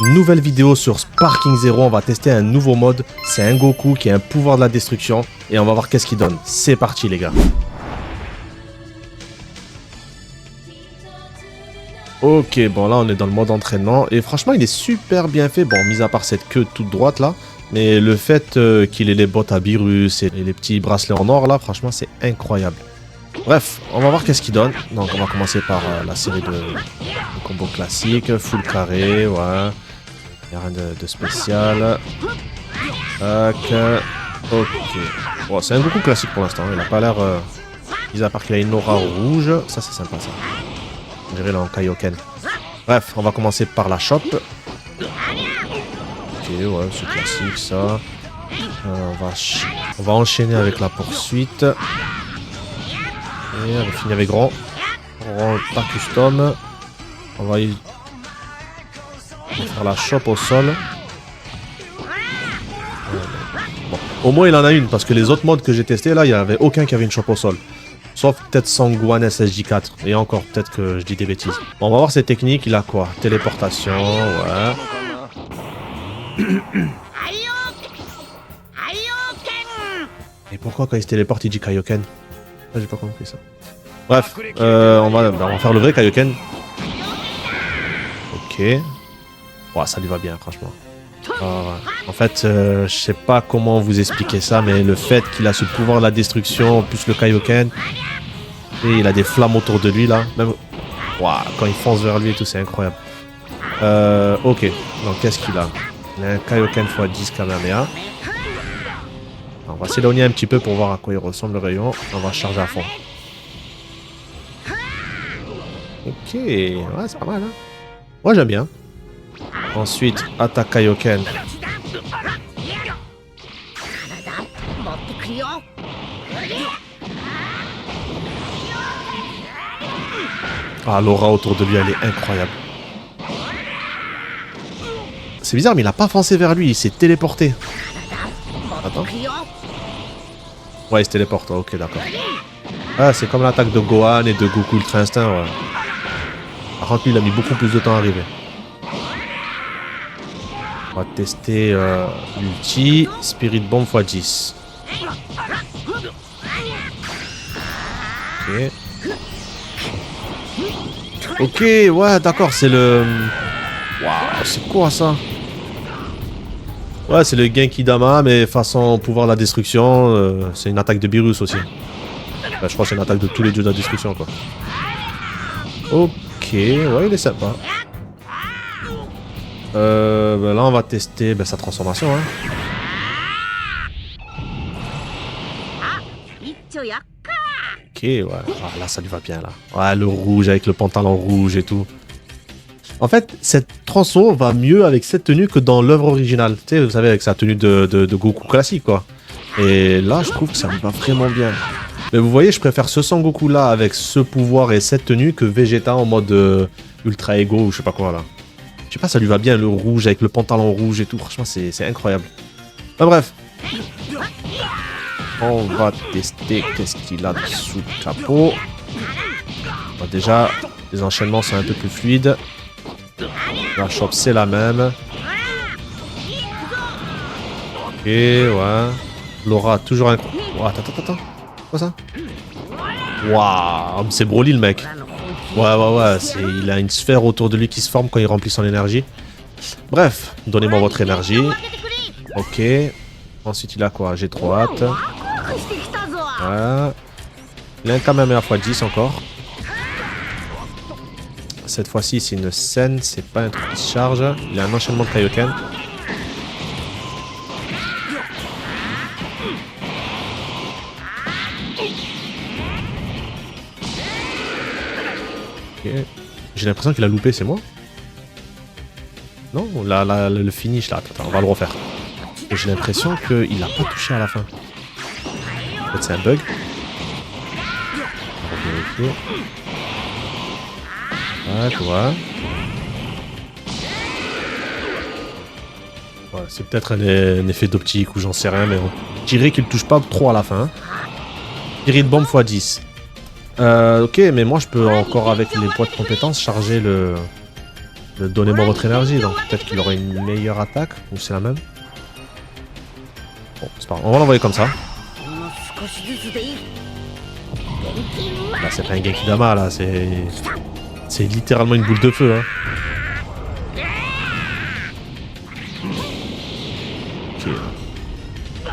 Nouvelle vidéo sur Sparking Zero, on va tester un nouveau mode. C'est un Goku qui a un pouvoir de la destruction et on va voir qu'est-ce qu'il donne. C'est parti les gars. Ok, bon là on est dans le mode entraînement et franchement il est super bien fait. Bon, mis à part cette queue toute droite là, mais le fait qu'il ait les bottes à Beerus et les petits bracelets en or là, franchement c'est incroyable. Bref, on va voir qu'est-ce qu'il donne. Donc on va commencer par la série de combos classiques, full carré, ouais. Il n'y a rien de spécial. Tac. Ok. Bon, c'est un Goku classique pour l'instant. Il n'a pas l'air... mis à part qu'il a une aura rouge. Ça, c'est sympa, ça. On dirait là en Kaioken. Bref, on va commencer par la shop. Ok, ouais, c'est classique, ça. On va enchaîner avec la poursuite. Et on va finir avec Grand. Pas custom. On va faire la chope au sol. Bon. Au moins il en a une parce que les autres modes que j'ai testés là, il n'y avait aucun qui avait une chope au sol. Sauf peut-être Sanguan SSJ4. Et encore peut-être que je dis des bêtises. Bon, on va voir ses techniques. Il a quoi? Téléportation, ouais. Et pourquoi quand il se téléporte il dit Kaioken? J'ai pas compris ça. Bref, on va faire le vrai Kaioken. Ok. Ouais, ça lui va bien, franchement. En fait, je sais pas comment vous expliquer ça, mais le fait qu'il a ce pouvoir de la destruction, plus le Kaioken, et il a des flammes autour de lui là. Même, wow, quand il fonce vers lui et tout, c'est incroyable. Ok, donc qu'est-ce qu'il a? Il a un Kaioken x10 Kamehameha. On va s'éloigner un petit peu pour voir à quoi il ressemble le rayon. On va charger à fond. Ok, ouais, c'est pas mal, hein. Moi, j'aime bien. Ensuite, attaque Kaioken. Ah, l'aura autour de lui, elle est incroyable. C'est bizarre, mais il a pas foncé vers lui, il s'est téléporté. Attends. Ouais, il se téléporte, ok, d'accord. Ah, c'est comme l'attaque de Gohan et de Goku Ultra Instinct, ouais. Par contre, lui, il a mis beaucoup plus de temps à arriver. On va tester l'ulti. Spirit Bomb x10. Ok. Ok, ouais, d'accord, c'est le... Waouh, c'est quoi ça? Ouais, c'est le Genki Dama, mais façon pouvoir de la destruction. C'est une attaque de Beerus aussi. Bah, je crois que c'est une attaque de tous les dieux de la destruction, quoi. Ok, ouais, il est sympa. Bah là, on va tester sa transformation. Hein. Ok, ouais. Ah, là, ça lui va bien, là. Ouais, le rouge avec le pantalon rouge et tout. En fait, cette transfo va mieux avec cette tenue que dans l'œuvre originale. Tu sais, vous savez, avec sa tenue de Goku classique, quoi. Et là, je trouve que ça me va vraiment bien. Mais vous voyez, je préfère ce Sangoku là avec ce pouvoir et cette tenue que Vegeta en mode Ultra Ego ou je sais pas quoi, là. Je sais pas, ça lui va bien, le rouge avec le pantalon rouge et tout. Franchement, c'est incroyable. Enfin, bref. On va tester qu'est-ce qu'il a sous le capot. Bon, déjà, les enchaînements sont un peu plus fluides. La chope, c'est la même. Ok, ouais. L'aura, toujours un... Oh, attends. Quoi ça? Waouh, c'est Broly le mec. Ouais. Il a une sphère autour de lui qui se forme quand il remplit son énergie. Bref, donnez-moi votre énergie. Ok. Ensuite, il a quoi? J'ai trop hâte. Voilà. Il a un Kamehameha x10 encore. Cette fois-ci, c'est une scène, c'est pas un truc qui se charge. Il a un enchaînement de Kaioken. Okay. J'ai l'impression qu'il a loupé, c'est moi? Non, là, le finish là, attends, on va le refaire. J'ai l'impression qu'il a pas touché à la fin. En fait, c'est un bug. On va vérifier. Ouais, tu vois. Ouais, c'est peut-être un effet d'optique ou j'en sais rien, mais on dirait qu'il touche pas trop à la fin. Spirit Bomb x10. Ok, mais moi je peux encore avec les poids de compétences charger Donnez-moi votre énergie, donc peut-être qu'il aurait une meilleure attaque, ou c'est la même. Bon, c'est pas grave, on va l'envoyer comme ça. Là, c'est pas un Genki Dama, là, c'est littéralement une boule de feu, hein. Ok.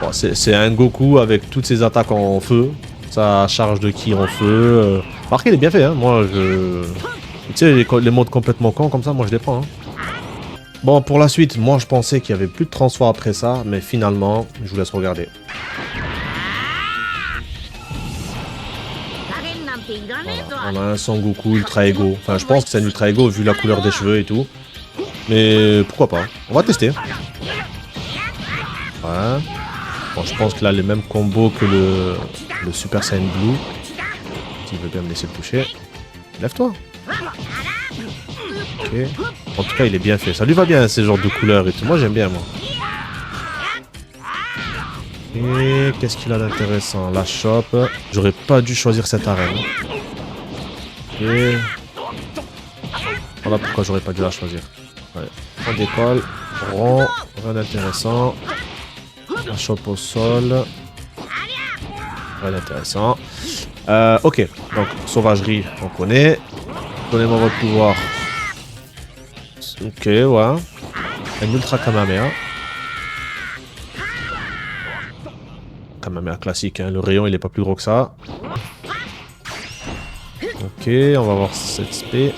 Bon, c'est un Goku avec toutes ses attaques en feu, sa charge de ki en feu. Remarquez, il est bien fait, hein. Moi, tu sais, les modes complètement cons comme ça, moi je les prends, hein. Bon, pour la suite, moi je pensais qu'il y avait plus de transfert après ça, mais finalement, je vous laisse regarder. Voilà, on a un Son Goku Ultra Ego. Enfin, je pense que c'est un Ultra Ego vu la couleur des cheveux et tout. Mais pourquoi pas? On va tester. Ouais. Bon, je pense qu'il a les mêmes combos que le Super Saiyan Blue. S'il veut bien me laisser le toucher. Lève-toi. Ok. En tout cas, il est bien fait. Ça lui va bien, ces genres de couleurs et tout. Moi, j'aime bien, moi. Et qu'est-ce qu'il a d'intéressant? La shop. J'aurais pas dû choisir cette arène. Et voilà pourquoi j'aurais pas dû la choisir. Ouais. On décolle. Rond. Rien d'intéressant. La shop au sol. Rien d'intéressant. Ok. Donc, sauvagerie, on connaît. Donnez-moi votre pouvoir. Ok, ouais. Un ultra Kamehameha. Kamehameha classique, hein. Le rayon il est pas plus gros que ça. Ok, on va voir cette spé.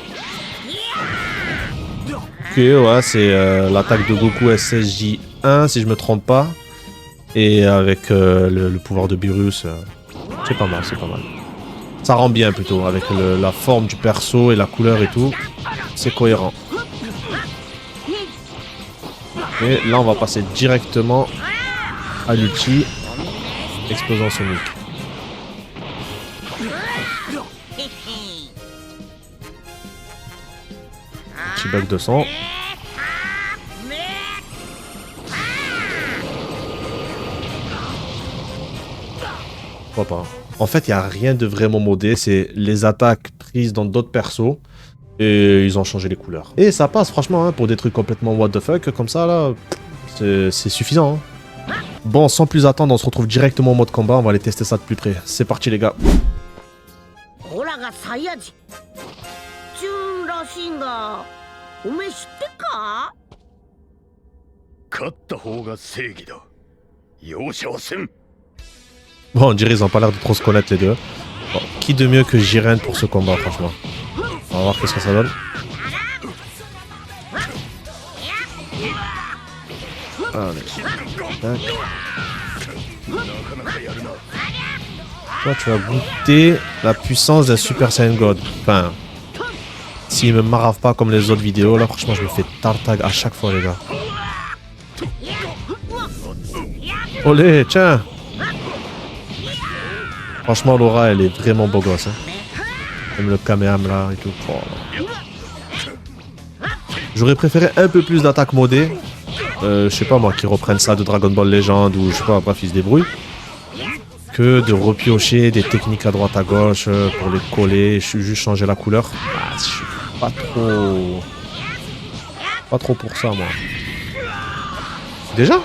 Ok, ouais, c'est l'attaque de Goku SSJ1 si je me trompe pas. Et avec le pouvoir de Beerus, c'est pas mal, c'est pas mal. Ça rend bien plutôt, avec la forme du perso et la couleur et tout. C'est cohérent. Et là, on va passer directement à l'ulti. Explosion sonique. Petit bug de sang. Pourquoi pas. En fait, il n'y a rien de vraiment modé. C'est les attaques prises dans d'autres persos. Et ils ont changé les couleurs. Et ça passe franchement, hein, pour des trucs complètement what the fuck comme ça là. C'est suffisant, hein. Bon, sans plus attendre, on se retrouve directement en mode combat. On va aller tester ça de plus près. C'est parti les gars. Bon, on dirait qu'ils ont pas l'air de trop se connaître les deux. Bon, qui de mieux que Jiren pour ce combat, franchement. On va voir qu'est-ce que ça donne. Allez. Tac. Toi, tu vas goûter la puissance d'un Super Saiyan God. Enfin, s'il me marave pas comme les autres vidéos, là, franchement, je me fais tartag à chaque fois, les gars. Olé, tiens. Franchement, Laura, elle est vraiment beau gosse. Hein. Même le Kamehameha et tout. Oh. J'aurais préféré un peu plus d'attaques modées. Je sais pas moi, qu'ils reprennent ça de Dragon Ball Legend ou je sais pas, bref, ils se débrouillent. Que de repiocher des techniques à droite à gauche pour les coller, juste changer la couleur. Ah, je suis pas trop. Pas trop pour ça, moi. Déjà ?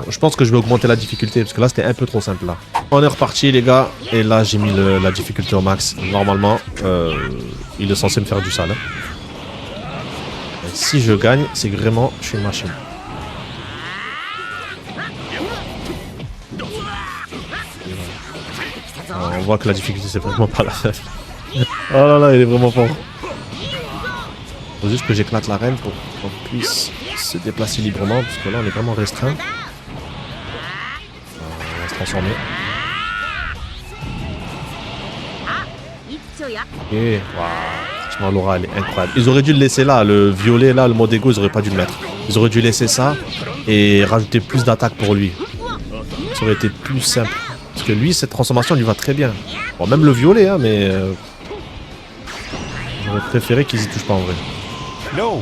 Je pense que je vais augmenter la difficulté parce que là c'était un peu trop simple là. On est reparti les gars et là j'ai mis la difficulté au max. Normalement il est censé me faire du sale. Et si je gagne c'est que vraiment je suis une machine. On voit que la difficulté c'est vraiment pas la même. Oh là là il est vraiment fort. Faut juste que j'éclate l'arène pour qu'on puisse se déplacer librement parce que là on est vraiment restreint. On va se transformer. Ok, waouh. Franchement Laura elle est incroyable. Ils auraient dû le laisser là, le violet là, le mode égo ils auraient pas dû le mettre. Ils auraient dû laisser ça et rajouter plus d'attaques pour lui. Ça aurait été plus simple. Parce que lui cette transformation lui va très bien. Bon même le violet hein mais j'aurais préféré qu'ils y touchent pas en vrai. No.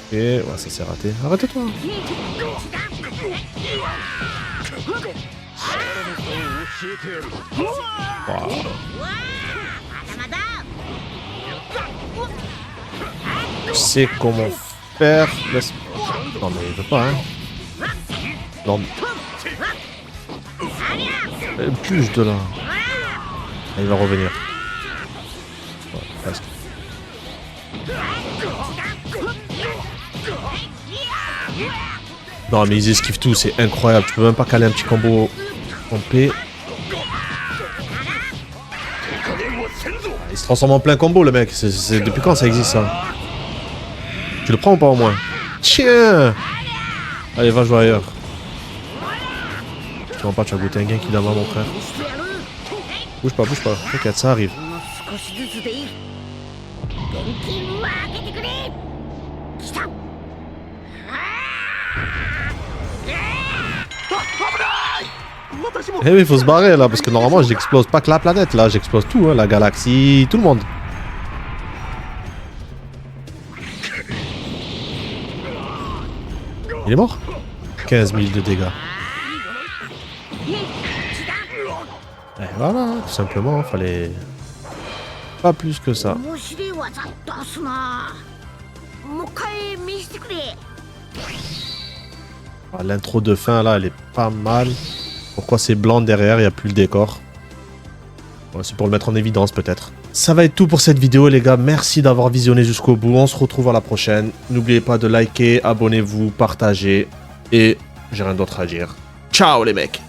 Ok, ouais, ça s'est raté. Arrête-toi. Wow. Je sais comment faire. Laisse... Non mais il veut pas, hein. Non mais... Plus de là. Ah, il va revenir. Ouais, presque. Non mais ils esquivent tout, c'est incroyable. Tu peux même pas caler un petit combo en P. Il se transforme en plein combo le mec. Depuis quand ça existe ça? Tu le prends ou pas au moins? Tiens! Allez, va jouer ailleurs. Tu vas pas, tu vas goûter un gain qui là-bas, mon frère. Bouge pas, t'inquiète, ça arrive. Eh oui, faut se barrer là, parce que normalement j'explose pas que la planète là, j'explose tout, hein, la galaxie, tout le monde. Il est mort? 15 000 de dégâts. Et voilà, tout simplement, fallait pas plus que ça. Ah, l'intro de fin là, elle est pas mal. Pourquoi c'est blanc derrière, il n'y a plus le décor? Ouais, c'est pour le mettre en évidence peut-être. Ça va être tout pour cette vidéo les gars, merci d'avoir visionné jusqu'au bout, on se retrouve à la prochaine. N'oubliez pas de liker, abonnez-vous, partagez, et j'ai rien d'autre à dire. Ciao les mecs!